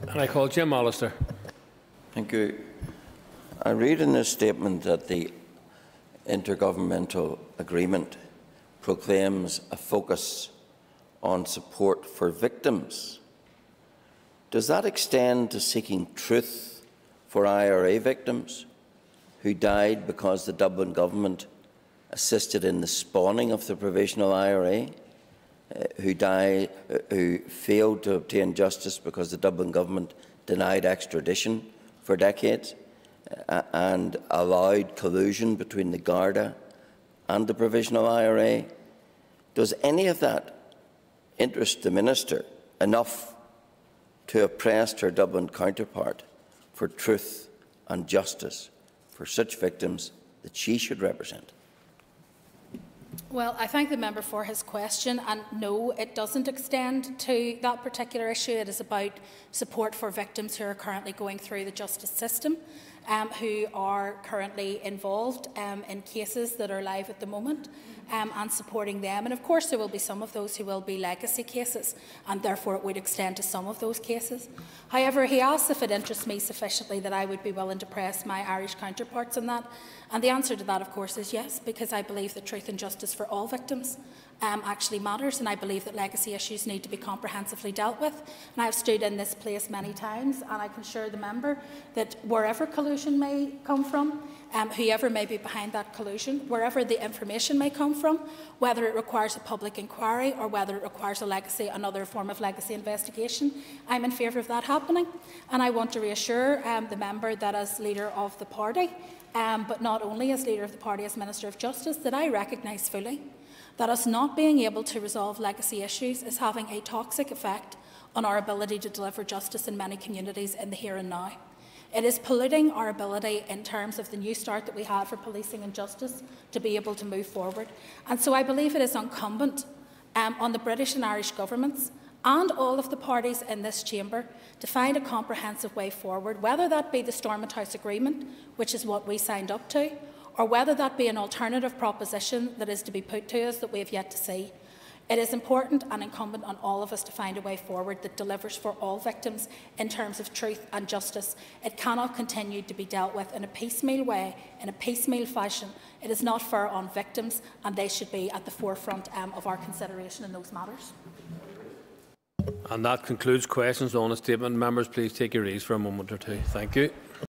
And I call Jim Allister. Thank you. I read in this statement that the Intergovernmental Agreement proclaims a focus on support for victims. Does that extend to seeking truth for IRA victims who died because the Dublin government assisted in the spawning of the provisional IRA, who failed to obtain justice because the Dublin government denied extradition for decades and allowed collusion between the Garda and the provisional IRA? Does any of that interest the Minister enough to have pressed her Dublin counterpart for truth and justice for such victims that she should represent? Well, I thank the member for his question, and no, it doesn't extend to that particular issue. It is about support for victims who are currently going through the justice system, who are currently involved in cases that are live at the moment, and supporting them. And of course there will be some of those who will be legacy cases, and therefore it would extend to some of those cases. However, he asked if it interests me sufficiently that I would be willing to press my Irish counterparts on that. And the answer to that, of course, is yes, because I believe that truth and justice for all victims actually matters, and I believe that legacy issues need to be comprehensively dealt with. And I have stood in this place many times, and I can assure the member that wherever collusion may come from, whoever may be behind that collusion, wherever the information may come from, whether it requires a public inquiry or whether it requires another form of legacy investigation, I'm in favour of that happening. And I want to reassure the member that as leader of the party, but not only as leader of the party, as Minister of Justice, that I recognise fully that us not being able to resolve legacy issues is having a toxic effect on our ability to deliver justice in many communities in the here and now. It is polluting our ability in terms of the new start that we had for policing and justice to be able to move forward. And so I believe it is incumbent on the British and Irish governments and all of the parties in this chamber to find a comprehensive way forward, whether that be the Stormont House Agreement, which is what we signed up to, or whether that be an alternative proposition that is to be put to us that we have yet to see. It is important and incumbent on all of us to find a way forward that delivers for all victims in terms of truth and justice. It cannot continue to be dealt with in a piecemeal way, in a piecemeal fashion. It is not fair on victims, and they should be at the forefront of our consideration in those matters. And that concludes questions on the statement. Members, please take your ease for a moment or two. Thank you.